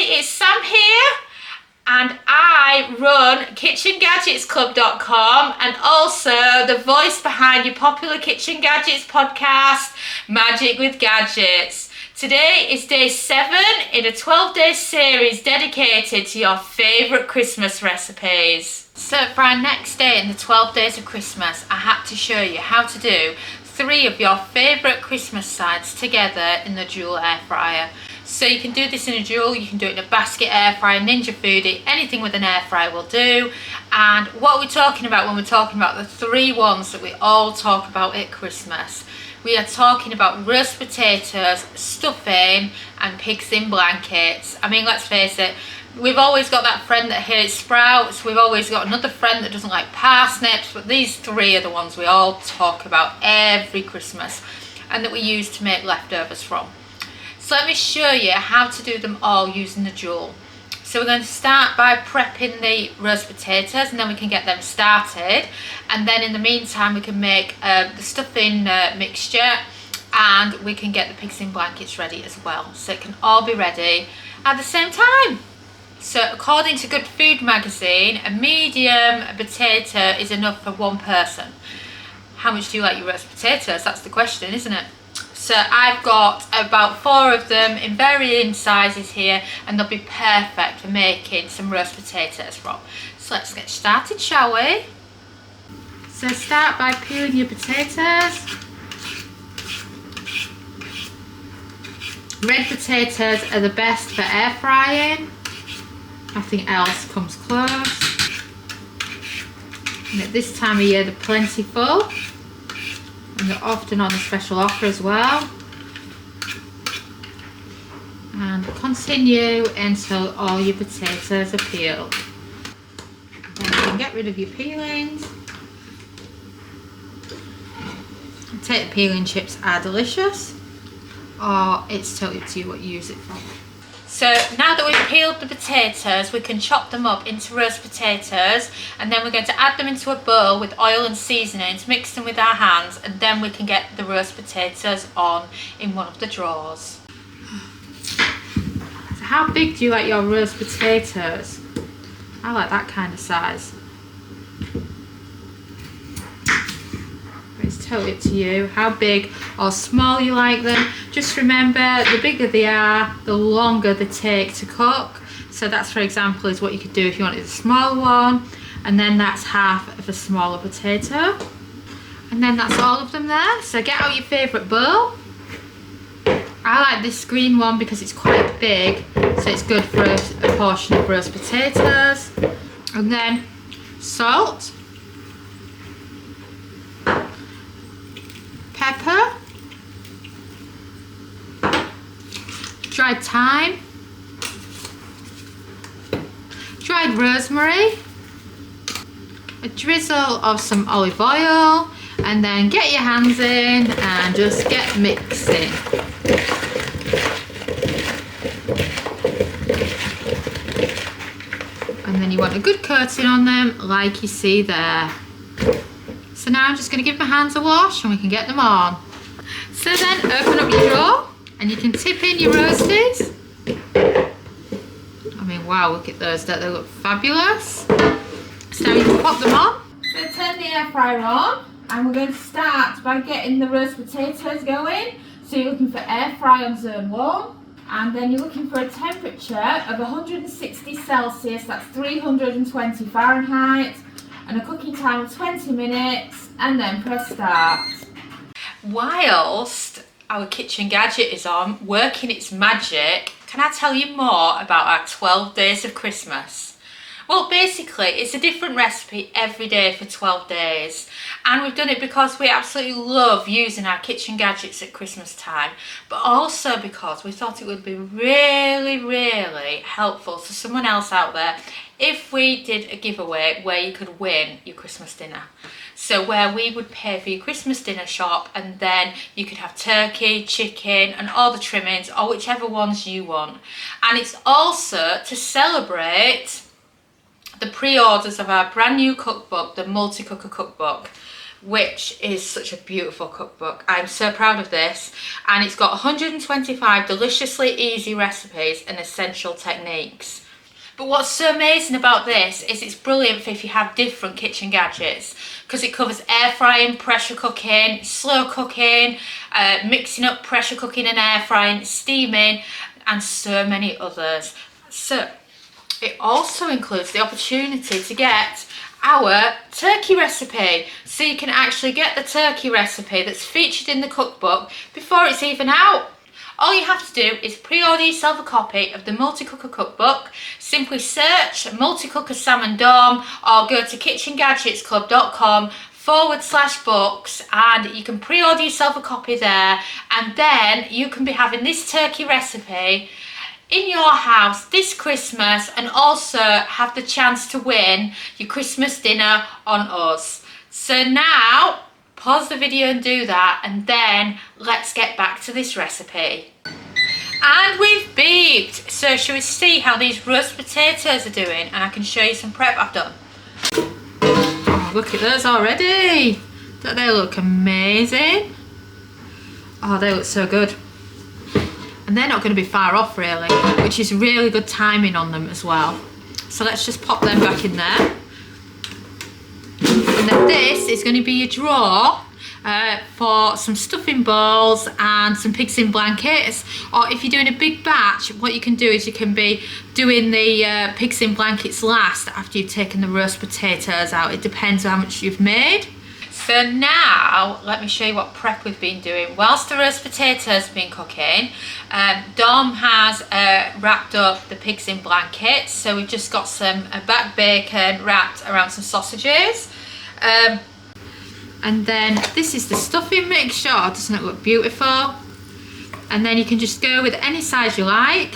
it's Sam here, and I run KitchenGadgetsClub.com and also the voice behind your popular Kitchen Gadgets podcast, Magic with Gadgets. Today is day 7 in a 12-day series dedicated to your favourite Christmas recipes. So for our next day in the 12 days of Christmas, I had to show you how to do 3 of your favourite Christmas sides together in the dual air fryer. So you can do this in a dual, you can do it in a basket air fryer, Ninja Foodie, anything with an air fryer will do. And what we're talking about when we're talking about the 3 ones that we all talk about at Christmas, we are talking about roast potatoes, stuffing and pigs in blankets. I mean, let's face it, we've always got that friend that hates sprouts, we've always got another friend that doesn't like parsnips, but these 3 are the ones we all talk about every Christmas and that we use to make leftovers from. So let me show you how to do them all using the dual. So we're going to start by prepping the roast potatoes and then we can get them started, and then in the meantime we can make the stuffing mixture and we can get the pigs in blankets ready as well, so it can all be ready at the same time. So according to Good Food magazine, a medium potato is enough for 1 person. How much do you like your roast potatoes? That's the question, isn't it? So I've got about 4 of them in varying sizes here, and they'll be perfect for making some roast potatoes from. So let's get started, shall we? So start by peeling your potatoes. Red potatoes are the best for air frying. Nothing else comes close. And at this time of year they're plentiful. And they're often on a special offer as well. And continue until all your potatoes are peeled. Then you can get rid of your peelings. Potato peeling chips are delicious, or it's totally up to you what you use it for. So now that we've peeled the potatoes, we can chop them up into roast potatoes, and then we're going to add them into a bowl with oil and seasonings, mix them with our hands, and then we can get the roast potatoes on in one of the drawers. So how big do you like your roast potatoes? I like that kind of size. It's totally up to you how big or small you like them. Just remember, the bigger they are, the longer they take to cook. So that's, for example, is what you could do if you wanted a small one, and then that's half of a smaller potato, and then that's all of them there. So get out your favourite bowl. I like this green one because it's quite big, so it's good for a portion of roast potatoes. And then salt, pepper, dried thyme, dried rosemary, a drizzle of some olive oil, and then get your hands in and just get mixing. And then you want a good coating on them like you see there. So now I'm just going to give my hands a wash and we can get them on. So then open up your drawer and you can tip in your roasties. I mean, wow, look at those, don't they look fabulous? So now you can pop them on. So turn the air fryer on, and we're going to start by getting the roast potatoes going. So you're looking for air fry on zone 1, and then you're looking for a temperature of 160 Celsius, that's 320 Fahrenheit, and a cooking time of 20 minutes, and then press start. Whilst our kitchen gadget is on, working its magic, can I tell you more about our 12 days of Christmas? Well, basically, it's a different recipe every day for 12 days. And we've done it because we absolutely love using our kitchen gadgets at Christmas time, but also because we thought it would be really, really helpful to someone else out there if we did a giveaway where you could win your Christmas dinner. So where we would pay for your Christmas dinner shop, and then you could have turkey, chicken and all the trimmings, or whichever ones you want. And it's also to celebrate the pre-orders of our brand new cookbook, the Multi-Cooker Cookbook, which is such a beautiful cookbook. I'm so proud of this, and it's got 125 deliciously easy recipes and essential techniques. But what's so amazing about this is it's brilliant for if you have different kitchen gadgets, because it covers air frying, pressure cooking, slow cooking, mixing up pressure cooking and air frying, steaming, and so many others. So it also includes the opportunity to get our turkey recipe, so you can actually get the turkey recipe that's featured in the cookbook before it's even out. All you have to do is pre-order yourself a copy of the Multi-Cooker Cookbook. Simply search Multi-Cooker Salmon Dom or go to KitchenGadgetsClub.com/books, and you can pre-order yourself a copy there, and then you can be having this turkey recipe in your house this Christmas, and also have the chance to win your Christmas dinner on us. So now pause the video and do that, and then let's get back to this recipe. And we've beeped, so shall we see how these roast potatoes are doing? And I can show you some prep I've done. Oh, look at those already. Don't they look amazing? Oh, they look so good. And they're not going to be far off really, which is really good timing on them as well. So let's just pop them back in there. And then this is going to be your drawer for some stuffing bowls and some pigs in blankets. Or if you're doing a big batch, what you can do is you can be doing the pigs in blankets last after you've taken the roast potatoes out. It depends on how much you've made. So now let me show you what prep we've been doing. Whilst the roast potatoes have been cooking, Dom has wrapped up the pigs in blankets. So we've just got some back bacon wrapped around some sausages. And then this is the stuffing mixture. Oh, doesn't it look beautiful? And then you can just go with any size you like.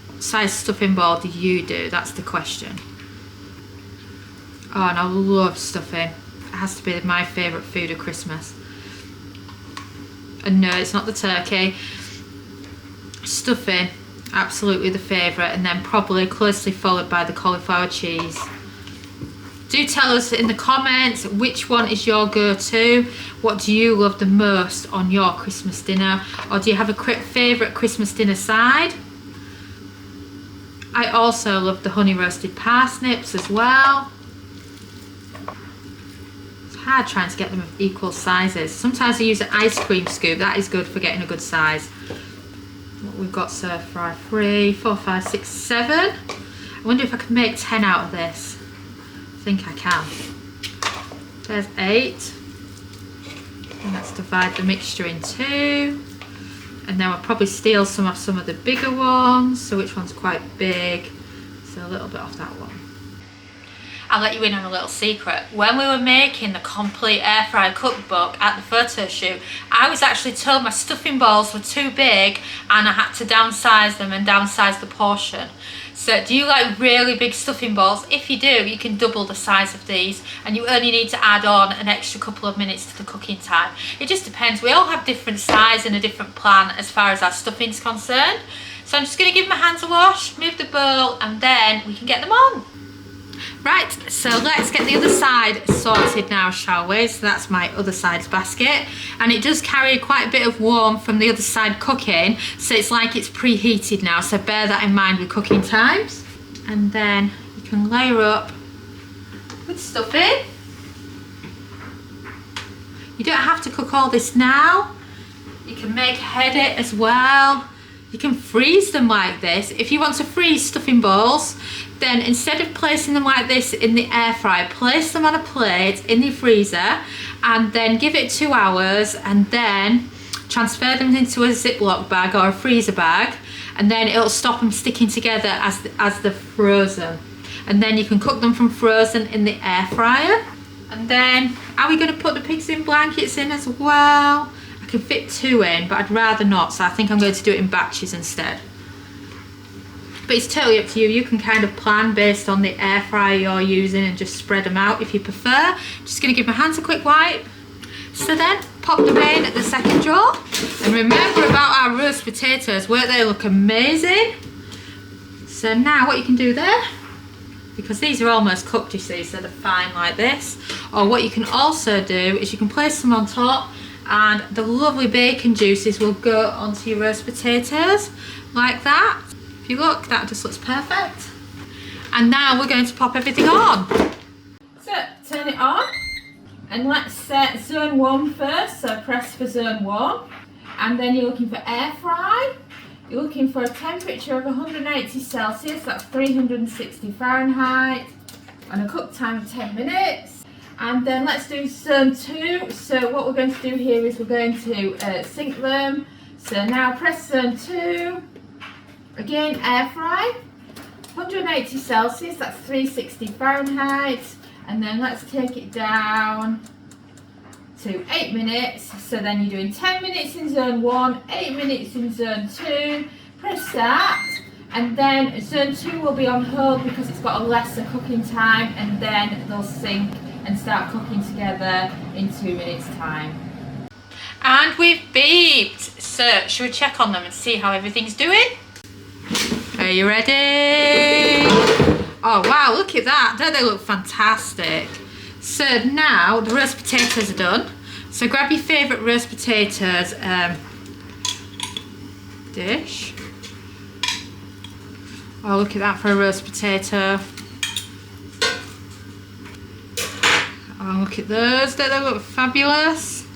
What size stuffing bowl do you do? That's the question. Oh, and I love stuffing. It has to be my favourite food of Christmas. And no, it's not the turkey. Stuffing, absolutely the favourite, and then probably closely followed by the cauliflower cheese. Do tell us in the comments which one is your go-to. What do you love the most on your Christmas dinner? Or do you have a favourite Christmas dinner side? I also love the honey roasted parsnips as well. It's hard trying to get them of equal sizes. Sometimes I use an ice cream scoop. That is good for getting a good size. What we've got so far, 3, 4, 5, 6, 7. I wonder if I could make 10 out of this. I think I can. There's 8. And let's divide the mixture in 2. And then I'll probably steal some off some of the bigger ones. So which one's quite big? So a little bit off that one. I'll let you in on a little secret. When we were making the complete air fry cookbook at the photo shoot, I was actually told my stuffing bowls were too big and I had to downsize them and downsize the portion. So do you like really big stuffing bowls? If you do, you can double the size of these, and you only need to add on an extra couple of minutes to the cooking time. It just depends. We all have different size and a different plan as far as our stuffing's concerned. So I'm just going to give my hands a wash, move the bowl, and then we can get them on. Right, so let's get the other side sorted now, shall we? So that's my other side's basket, and it does carry quite a bit of warmth from the other side cooking, so it's like it's preheated now, so bear that in mind with cooking times. And then you can layer up with stuffing. You don't have to cook all this now. You can make head as well. You can freeze them like this. If you want to freeze stuffing bowls, then instead of placing them like this in the air fryer, place them on a plate in the freezer and then give it 2 hours, and then transfer them into a Ziploc bag or a freezer bag, and then it'll stop them sticking together as they're frozen. And then you can cook them from frozen in the air fryer. And then, are we going to put the pigs in blankets in as well? I can fit 2 in, but I'd rather not, so I think I'm going to do it in batches instead. But it's totally up to you. You can kind of plan based on the air fryer you're using and just spread them out if you prefer. Just going to give my hands a quick wipe. So then, pop them in at the second drawer. And remember about our roast potatoes, won't they look amazing? So now what you can do there, because these are almost cooked, you see, so they're fine like this. Or what you can also do is you can place them on top, and the lovely bacon juices will go onto your roast potatoes like that. If you look, that just looks perfect. And now we're going to pop everything on. So turn it on, and let's set zone 1 first. So press for zone 1, and then you're looking for air fry. You're looking for a temperature of 180 Celsius, that's 360 Fahrenheit, and a cook time of 10 minutes. And then let's do zone 2. So what we're going to do here is we're going to sync them. So now press zone 2. Again, air fry, 180 Celsius, that's 360 Fahrenheit. And then let's take it down to 8 minutes. So then you're doing 10 minutes in zone 1, 8 minutes in zone 2. Press start, and then zone 2 will be on hold because it's got a lesser cooking time, and then they'll sync and start cooking together in 2 minutes time. And we've beeped. So should we check on them and see how everything's doing? Are you ready? Oh wow, look at that. Don't they look fantastic? So now the roast potatoes are done. So grab your favourite roast potatoes dish. Oh, look at that for a roast potato. Oh, look at those. Don't they look fabulous?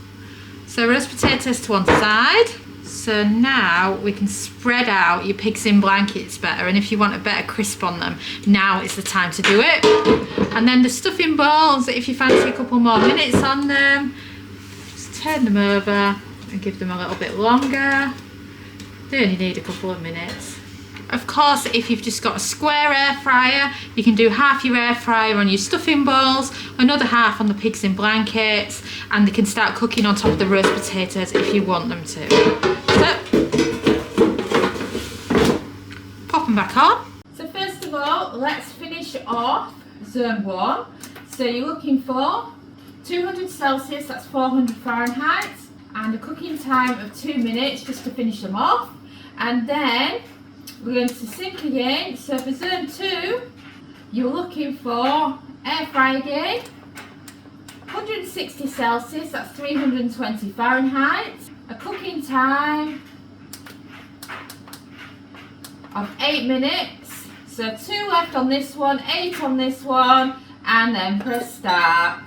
So roast potatoes to one side. So now we can spread out your pigs in blankets better, and if you want a better crisp on them, now is the time to do it. And then the stuffing balls, if you fancy a couple more minutes on them, just turn them over and give them a little bit longer. They only need a couple of minutes. Of course, if you've just got a square air fryer, you can do half your air fryer on your stuffing balls, another half on the pigs in blankets, and they can start cooking on top of the roast potatoes if you want them to. So, pop them back on. So first of all, let's finish off zone 1. So you're looking for 200 Celsius, that's 400 Fahrenheit, and a cooking time of 2 minutes just to finish them off. And then we're going to sync again. So for zone 2, you're looking for air fry again, 160 Celsius, that's 320 Fahrenheit, a cooking time of 8 minutes. So 2 left on this one, 8 on this one, and then press start.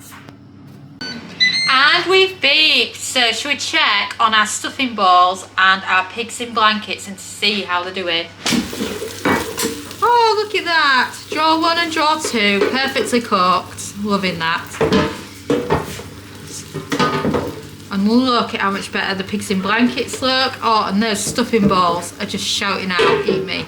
And we've beeped. So should we check on our stuffing balls and our pigs in blankets and see how they're doing? Oh, look at that. Draw 1 and draw 2. Perfectly cooked. Loving that. And look at how much better the pigs in blankets look. Oh, and those stuffing balls are just shouting out, eat me.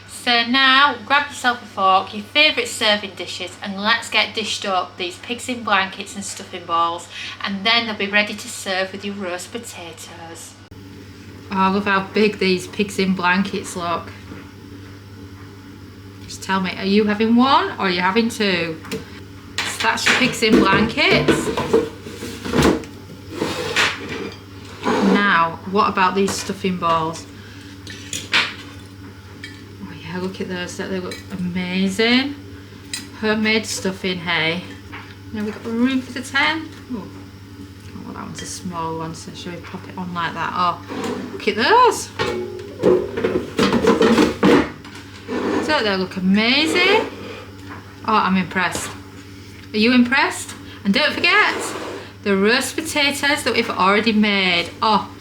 So now grab yourself a fork, your favourite serving dishes, and let's get dished up these pigs in blankets and stuffing balls, and then they'll be ready to serve with your roast potatoes. Oh, I love how big these pigs in blankets look. Just tell me, are you having one or are you having 2? So that's your pigs in blankets. Now, what about these stuffing balls? Oh yeah, look at those, they look amazing. Homemade stuffing, hey. Now we've got room for the 10. Oh, well, that one's a small one, so shall we pop it on like that? Oh, look at those. Don't they look amazing? Oh, I'm impressed. Are you impressed? And don't forget the roast potatoes that we've already made. Oh,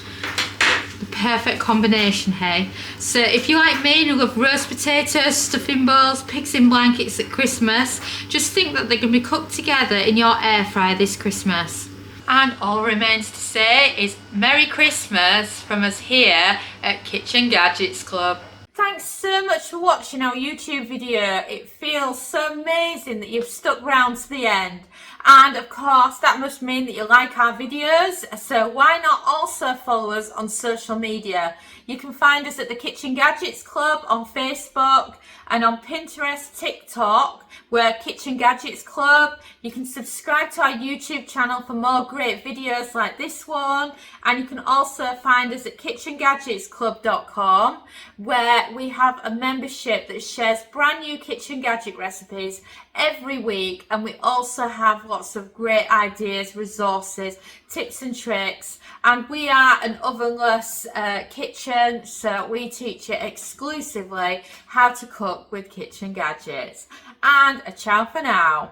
the perfect combination, hey? So if you like me and you love roast potatoes, stuffing balls, pigs in blankets at Christmas, just think that they can be cooked together in your air fryer this Christmas. And all remains to say is Merry Christmas from us here at Kitchen Gadgets Club. Thanks so much for watching our YouTube video. It feels so amazing that you've stuck round to the end. And of course, that must mean that you like our videos. So why not also follow us on social media? You can find us at the Kitchen Gadgets Club on Facebook and on Pinterest, TikTok. We're Kitchen Gadgets Club. You can subscribe to our YouTube channel for more great videos like this one. And you can also find us at KitchenGadgetsClub.com, where we have a membership that shares brand new kitchen gadget recipes every week. And we also have lots of great ideas, resources, tips and tricks. And we are an ovenless kitchen, so we teach you exclusively how to cook with kitchen gadgets. And a ciao for now.